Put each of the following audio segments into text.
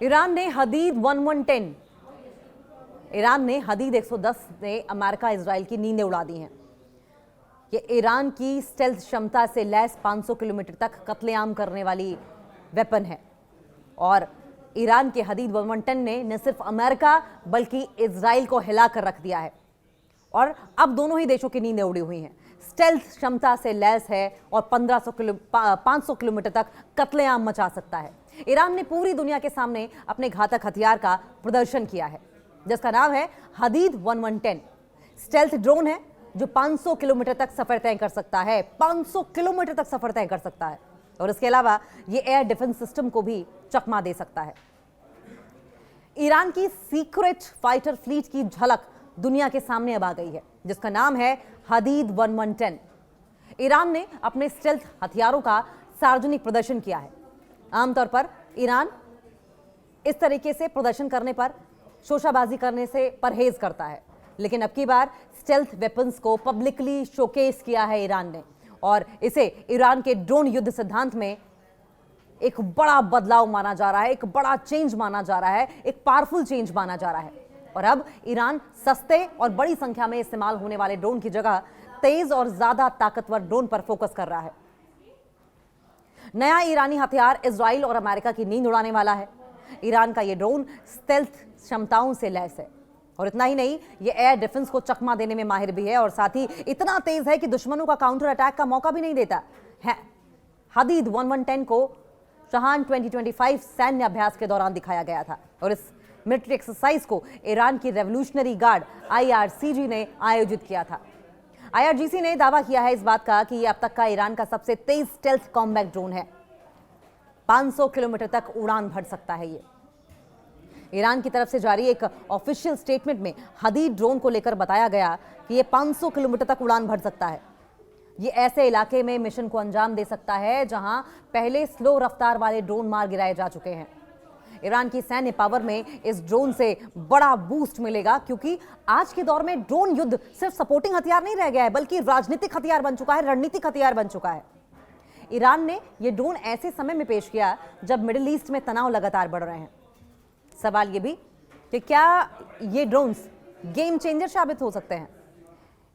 Iran ने हदीद 1110 Iran ने हदीद 110 ने अमेरिका इजराइल की नींदें उड़ा दी हैं। ये ईरान की स्टेल्थ क्षमता से लैस 500 किलोमीटर तक कत्लेआम करने वाली वेपन है और ईरान के हदीद 1110 ने न सिर्फ अमेरिका बल्कि इजराइल को हिलाकर रख दिया है और अब दोनों ही देशों की नींदें उड़ी हुई हैं। स्टेल्थ क्षमता से लैस है और 500 किलोमीटर तक कत्लेआम मचा सकता है। ईरान ने पूरी दुनिया के सामने अपने घातक हथियार का प्रदर्शन किया है जिसका नाम है हदीद 1110। स्टेल्थ ड्रोन है जो 500 किलोमीटर तक सफर तय कर सकता है। 500 किलोमीटर तक सफर तय कर सकता है और इसके अलावा ये एयर डिफेंस सिस्टम को भी चकमा दे सकता है। ईरान की सीक्रेट फाइटर फ्लीट की झलक दुनिया के सामने अब आ गई है जिसका नाम है हदीद 1110। ईरान ने अपने स्टेल्थ हथियारों का सार्वजनिक प्रदर्शन किया है। आमतौर पर ईरान इस तरीके से प्रदर्शन करने पर शोशाबाजी करने से परहेज करता है, लेकिन अब की बार स्टेल्थ वेपन्स को पब्लिकली शोकेस किया है ईरान ने और इसे ईरान के ड्रोन युद्ध सिद्धांत में एक बड़ा बदलाव माना जा रहा है, एक बड़ा चेंज माना जा रहा है, एक पावरफुल चेंज माना जा रहा है। और अब ईरान सस्ते और बड़ी संख्या में इस्तेमाल होने वाले ड्रोन की जगह तेज और ज्यादा ताकतवर ड्रोन पर फोकस कर रहा है। नया ईरानी हथियार इजराइल और अमेरिका की नींद उड़ाने वाला है। ईरान का यह ड्रोन स्टेल्थ क्षमताओं से लैस है और इतना ही नहीं, ये एयर डिफेंस को चकमा देने में माहिर भी है और साथ ही इतना तेज है कि दुश्मनों का काउंटर अटैक का मौका भी नहीं देता है। हदीद 1110 को चहान 2025 सैन्य अभ्यास के दौरान दिखाया गया था और इस मिलिट्री एक्सरसाइज को ईरान की रेवोल्यूशनरी गार्ड IRGC ने आयोजित किया था। IRGC ने दावा किया है इस बात का कि यह अब तक का ईरान का सबसे तेज स्टेल्थ कॉम्बैट ड्रोन है। 500 किलोमीटर तक उड़ान भर सकता है ये। ईरान की तरफ से जारी एक ऑफिशियल स्टेटमेंट में हदीद ड्रोन को लेकर बताया गया कि यह 500 किलोमीटर तक उड़ान भर सकता है। ये ऐसे इलाके में मिशन को अंजाम दे सकता है जहां पहले स्लो रफ्तार वाले ड्रोन मार गिराए जा चुके हैं। ईरान की सैन्य पावर में इस ड्रोन से बड़ा बूस्ट मिलेगा क्योंकि आज के दौर में ड्रोन युद्ध सिर्फ सपोर्टिंग हथियार नहीं रह गया है बल्कि राजनीतिक हथियार बन चुका है, रणनीतिक हथियार बन चुका है। ईरान ने यह ड्रोन ऐसे समय में पेश किया जब मिडिल ईस्ट में तनाव लगातार बढ़ रहे हैं। सवाल यह भी कि क्या ये ड्रोन्स गेम चेंजर साबित हो सकते हैं।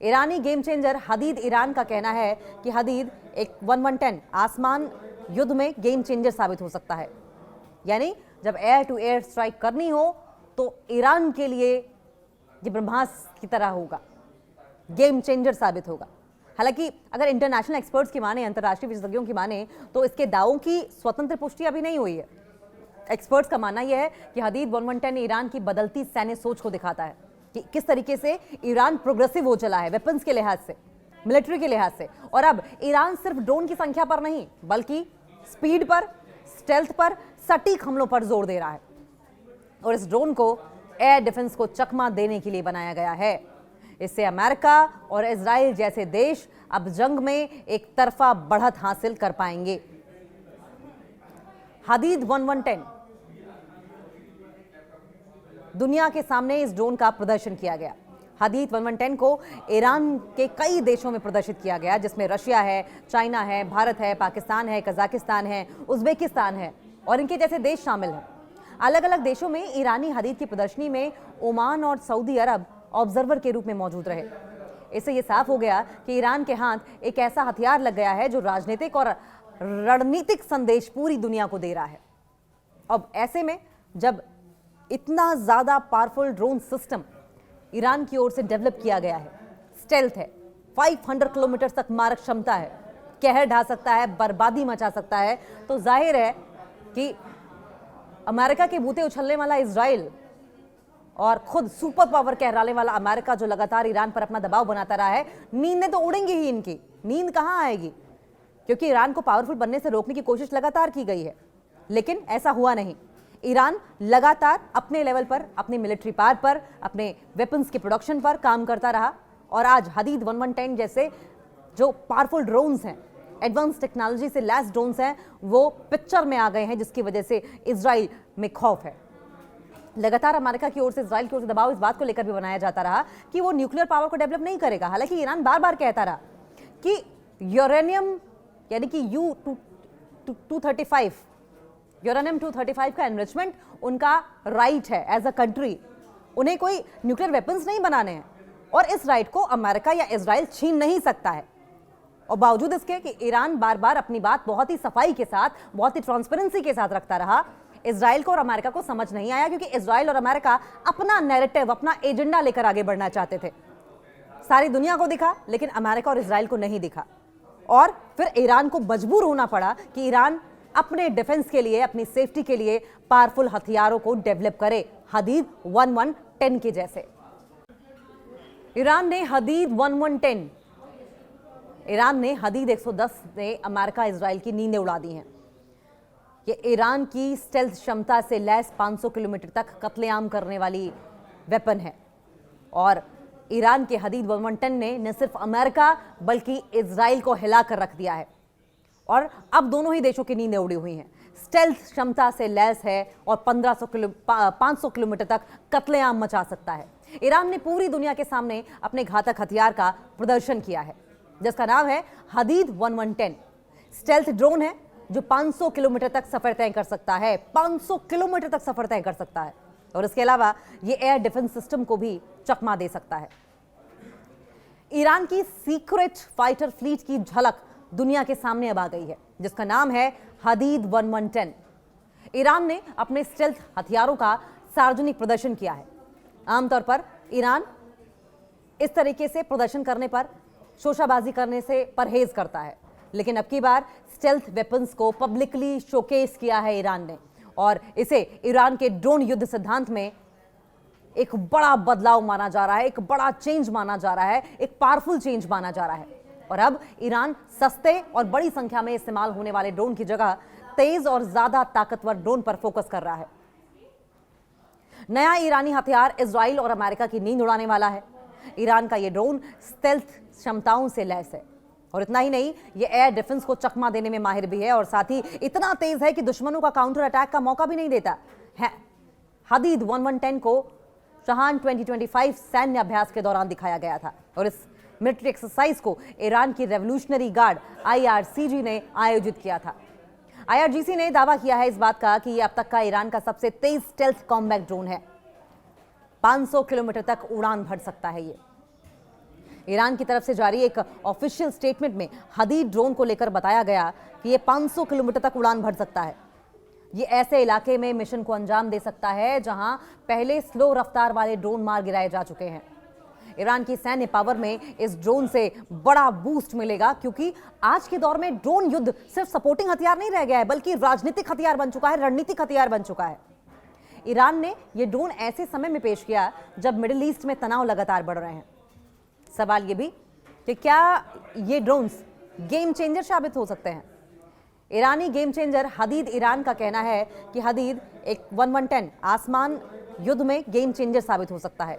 ईरानी गेम चेंजर हदीद ईरान का कहना है कि हदीद एक 1110 आसमान युद्ध में गेम चेंजर साबित हो सकता है, यानी जब एयर टू एयर स्ट्राइक करनी हो तो ईरान के लिए ये ब्रह्मास्त्र की तरह होगा, गेम चेंजर साबित होगा। हालांकि अगर इंटरनेशनल एक्सपर्ट्स की माने, अंतर्राष्ट्रीय विशेषज्ञों की माने, तो इसके दावों की स्वतंत्र पुष्टि अभी नहीं हुई है। एक्सपर्ट्स का मानना यह है कि हदीद 1110 ईरान की बदलती सैन्य सोच को दिखाता है कि किस तरीके से ईरान प्रोग्रेसिव हो चला है वेपन्स के लिहाज से, मिलिट्री के लिहाज से। और अब ईरान सिर्फ ड्रोन की संख्या पर नहीं बल्कि स्पीड पर, स्टेल्थ पर, सटीक हमलों पर जोर दे रहा है और इस ड्रोन को एयर डिफेंस को चकमा देने के लिए बनाया गया है। इससे अमेरिका और इजराइल जैसे देश अब जंग में एक तरफा बढ़त हासिल कर पाएंगे। हदीद 1110 दुनिया के सामने इस ड्रोन का प्रदर्शन किया गया। हदीद 1110 को ईरान के कई देशों में प्रदर्शित किया गया जिसमें रशिया है, चाइना है, भारत है, पाकिस्तान है, कजाकिस्तान है, उज्बेकिस्तान है और इनके जैसे देश शामिल हैं। अलग अलग देशों में ईरानी हदीद की प्रदर्शनी में ओमान और सऊदी अरब ऑब्जर्वर के रूप में मौजूद रहे। इससे यह साफ हो गया कि ईरान के हाथ एक ऐसा हथियार लग गया है जो राजनीतिक और रणनीतिक संदेश पूरी दुनिया को दे रहा है। अब ऐसे में जब इतना ज्यादा पावरफुल ड्रोन सिस्टम ईरान की ओर से डेवलप किया गया है, स्टेल्थ है, 500 किलोमीटर तक मारक क्षमता है, कहर ढा सकता है, बर्बादी मचा सकता है, तो जाहिर है कि अमेरिका के बूते उछलने वाला इजराइल और खुद सुपर पावर कहलाने वाला अमेरिका जो लगातार ईरान पर अपना दबाव बनाता रहा है, नींदें तो उड़ेंगी ही इनकी। नींद कहां आएगी क्योंकि ईरान को पावरफुल बनने से रोकने की कोशिश लगातार की गई है, लेकिन ऐसा हुआ नहीं। ईरान लगातार अपने लेवल पर, अपने मिलिट्री पावर पर, अपने वेपन्स के प्रोडक्शन पर काम करता रहा और आज हदीद 1110 जैसे जो पावरफुल ड्रोन्स हैं, एडवांस टेक्नोलॉजी से लैस ड्रोन्स हैं, वो पिक्चर में आ गए हैं जिसकी वजह से इजराइल में खौफ है। लगातार अमेरिका की ओर से, इजराइल की ओर से दबाव इस बात को लेकर भी बनाया जाता रहा कि वो न्यूक्लियर पावर को डेवलप नहीं करेगा। हालांकि ईरान बार बार कहता रहा कि यूरेनियम यानी कि U-235 यूरेनियम 235 का एनरिचमेंट उनका राइट है एज अ कंट्री। उन्हें कोई न्यूक्लियर वेपन्स नहीं बनाने हैं और इस राइट को अमेरिका या इजराइल छीन नहीं सकता है। और बावजूद इसके कि ईरान बार बार अपनी बात बहुत ही सफाई के साथ, बहुत ही ट्रांसपेरेंसी के साथ रखता रहा, इजराइल को और अमेरिका को समझ नहीं आया, क्योंकि इजराइल और अमेरिका अपना नैरेटिव, अपना एजेंडा लेकर आगे बढ़ना चाहते थे। सारी दुनिया को दिखा लेकिन अमेरिका और इजराइल को नहीं दिखा और फिर ईरान को मजबूर होना पड़ा कि ईरान अपने डिफेंस के लिए, अपनी सेफ्टी के लिए पावरफुल हथियारों को डेवलप करे, हदीद 1110 के जैसे। ईरान ने हदीद 1110 110 ने अमेरिका इजराइल की नींदें उड़ा दी हैं। ये ईरान की स्टेल्थ क्षमता से लैस 500 किलोमीटर तक कत्लेआम करने वाली वेपन है और ईरान के हदीद 1110 ने न सिर्फ अमेरिका बल्कि इजराइल को हिलाकर रख दिया है और अब दोनों ही देशों की नींदें उड़ी हुई हैं। स्टेल्थ क्षमता से लैस है और 500 किलोमीटर तक कत्लेआम मचा सकता है। ईरान ने पूरी दुनिया के सामने अपने घातक हथियार का प्रदर्शन किया है जिसका नाम है हदीद 1110। स्टेल्थ ड्रोन है जो 500 किलोमीटर तक सफर तय कर सकता है, 500 किलोमीटर तक सफर तय कर सकता है और इसके अलावा ये एयर डिफेंस सिस्टम को भी चकमा दे सकता है। ईरान की सीक्रेट फाइटर फ्लीट की झलक दुनिया के सामने अब आ गई है जिसका नाम है हदीद 1110। ईरान ने अपने स्टेल्थ हथियारों का सार्वजनिक प्रदर्शन किया है। आमतौर पर ईरान इस तरीके से प्रदर्शन करने पर, शोशाबाजी करने से परहेज करता है, लेकिन अब की बार स्टेल्थ वेपन्स को पब्लिकली शोकेस किया है ईरान ने और इसे ईरान के ड्रोन युद्ध सिद्धांत में एक बड़ा बदलाव माना जा रहा है, एक बड़ा चेंज माना जा रहा है, एक पावरफुल चेंज माना जा रहा है। और अब ईरान सस्ते और बड़ी संख्या में इस्तेमाल होने वाले ड्रोन की जगह तेज और ज्यादा ताकतवर ड्रोन पर फोकस कर रहा है। नया ईरानी हथियार इजराइल और अमेरिका की नींद उड़ाने वाला है। ईरान का यह ड्रोन स्टेल्थ क्षमताओं से लैस है और इतना ही नहीं, ये एयर डिफेंस को चकमा देने में माहिर भी है और साथ ही इतना तेज है कि दुश्मनों का काउंटर अटैक का मौका भी नहीं देता है। हदीद 1110 को शहान 2025 सैन्य अभ्यास के दौरान दिखाया गया था और इस मिलिट्री एक्सरसाइज को ईरान की रेवोल्यूशनरी गार्ड IRGC ने आयोजित किया था। IRGC ने दावा किया है इस बात का कि यह अब तक का ईरान का सबसे तेज स्टेल्थ कॉम्बैट ड्रोन है। 500 किलोमीटर तक उड़ान भर सकता है ये। ईरान की तरफ से जारी एक ऑफिशियल स्टेटमेंट में हदीद ड्रोन को लेकर बताया गया कि ये 500 किलोमीटर तक उड़ान भर सकता है। ये ऐसे इलाके में मिशन को अंजाम दे सकता है जहां पहले स्लो रफ्तार वाले ड्रोन मार गिराए जा चुके हैं। ईरान की सैन्य पावर में इस ड्रोन से बड़ा बूस्ट मिलेगा क्योंकि आज के दौर में ड्रोन युद्ध सिर्फ सपोर्टिंग हथियार नहीं रह गया है बल्कि राजनीतिक हथियार बन चुका है, रणनीतिक हथियार बन चुका है। ईरान ने यह ड्रोन ऐसे समय में पेश किया जब मिडिल ईस्ट में तनाव लगातार बढ़ रहे हैं। सवाल ये भी कि क्या ये ड्रोन्स गेम चेंजर साबित हो सकते हैं। ईरानी गेम चेंजर हदीद ईरान का कहना है कि हदीद एक 1110 आसमान युद्ध में गेम चेंजर साबित हो सकता है,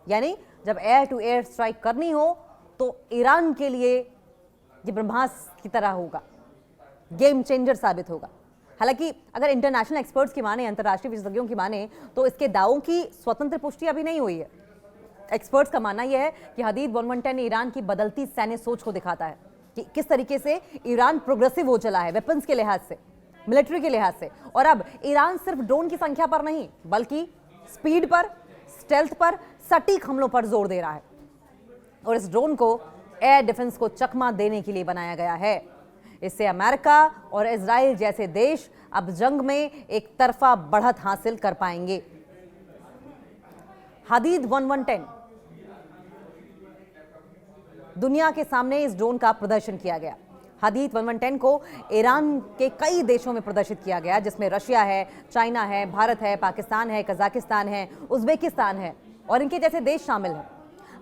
यानी जब एयर टू एयर स्ट्राइक करनी हो तो ईरान के लिए ये ब्रह्मास्त्र की तरह होगा, गेम चेंजर साबित होगा। हालांकि अगर इंटरनेशनल एक्सपर्ट्स की माने, अंतर्राष्ट्रीय विशेषज्ञों की माने, तो इसके दावों की स्वतंत्र पुष्टि अभी नहीं हुई है। एक्सपर्ट्स का मानना यह है कि हदीद 1110 ईरान की बदलती सैन्य सोच को दिखाता है कि किस तरीके से ईरान प्रोग्रेसिव हो चला है वेपन्स के लिहाज से, मिलिट्री के लिहाज से। और अब ईरान सिर्फ ड्रोन की संख्या पर नहीं बल्कि स्पीड पर, स्टेल्थ पर, सटीक हमलों पर जोर दे रहा है और इस ड्रोन को एयर डिफेंस को चकमा देने के लिए बनाया गया है। इससे अमेरिका और इजराइल जैसे देश अब जंग में एक तरफा बढ़त हासिल कर पाएंगे। हदीद 1110 दुनिया के सामने इस ड्रोन का प्रदर्शन किया गया। हदीद 1110 को ईरान के कई देशों में प्रदर्शित किया गया जिसमें रशिया है, चाइना है, भारत है, पाकिस्तान है, कजाकिस्तान है, उज्बेकिस्तान है और इनके जैसे देश शामिल हैं।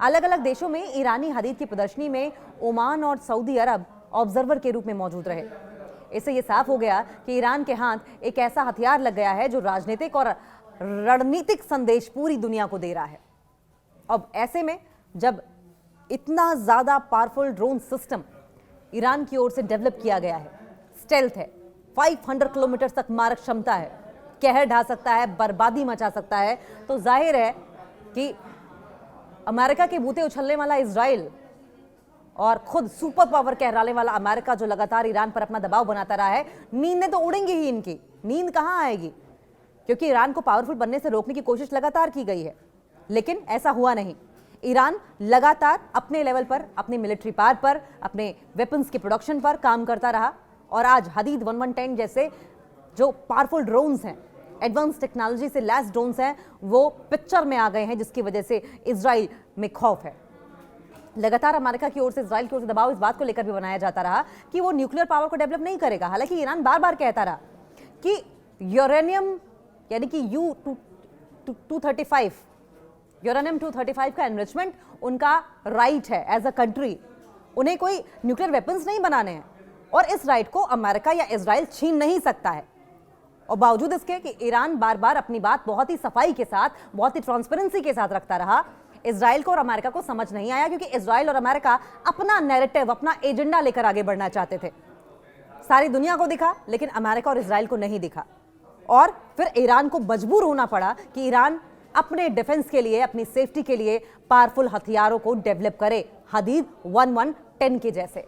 अलग अलग देशों में ईरानी हदीद की प्रदर्शनी में ओमान और सऊदी अरब ऑब्जर्वर के रूप में मौजूद रहे। इससे यह साफ हो गया कि ईरान के हाथ एक ऐसा हथियार लग गया है जो राजनीतिक और रणनीतिक संदेश पूरी दुनिया को दे रहा है। अब ऐसे में जब इतना ज्यादा पावरफुल ड्रोन सिस्टम ईरान की ओर से डेवलप किया गया है, स्टेल्थ है, 500 किलोमीटर तक मारक क्षमता है, कहर ढा सकता है, बर्बादी मचा सकता है, तो जाहिर है कि अमेरिका के बूते उछलने वाला इजराइल और खुद सुपर पावर कहलाने वाला अमेरिका जो लगातार ईरान पर अपना दबाव बनाता रहा है, नींदें तो उड़ेंगी ही इनकी, नींद कहां आएगी, क्योंकि ईरान को पावरफुल बनने से रोकने की कोशिश लगातार की गई है, लेकिन ऐसा हुआ नहीं। ईरान लगातार अपने लेवल पर, अपने मिलिट्री पावर पर, अपने वेपन्स के प्रोडक्शन पर काम करता रहा और आज हदीद 1110 जैसे जो पावरफुल ड्रोन्स हैं, एडवांस टेक्नोलॉजी से लैस ड्रोन्स हैं, वो पिक्चर में आ गए हैं, जिसकी वजह से इजराइल में खौफ है। लगातार अमेरिका की ओर से, इजराइल की ओर से दबाव इस बात को लेकर भी बनाया जाता रहा कि वो न्यूक्लियर पावर को डेवलप नहीं करेगा। हालांकि ईरान बार बार कहता रहा कि यूरेनियम यानी कि U-235 यूरेनियम 235 का एनरिचमेंट उनका राइट है एज अ कंट्री, उन्हें कोई न्यूक्लियर वेपन्स नहीं बनाने हैं और इस राइट को अमेरिका या इजराइल छीन नहीं सकता है। और बावजूद इसके कि ईरान बार बार अपनी बात बहुत ही सफाई के साथ, बहुत ही ट्रांसपेरेंसी के साथ रखता रहा, इजराइल को और अमेरिका को समझ नहीं आया, क्योंकि इजराइल और अमेरिका अपना नैरेटिव, अपना एजेंडा लेकर आगे बढ़ना चाहते थे। सारी दुनिया को दिखा, लेकिन अमेरिका और इजराइल को नहीं दिखा और फिर ईरान को मजबूर होना पड़ा कि ईरान अपने डिफेंस के लिए, अपनी सेफ्टी के लिए पावरफुल हथियारों को डेवलप करे, हदीद 1110 के जैसे।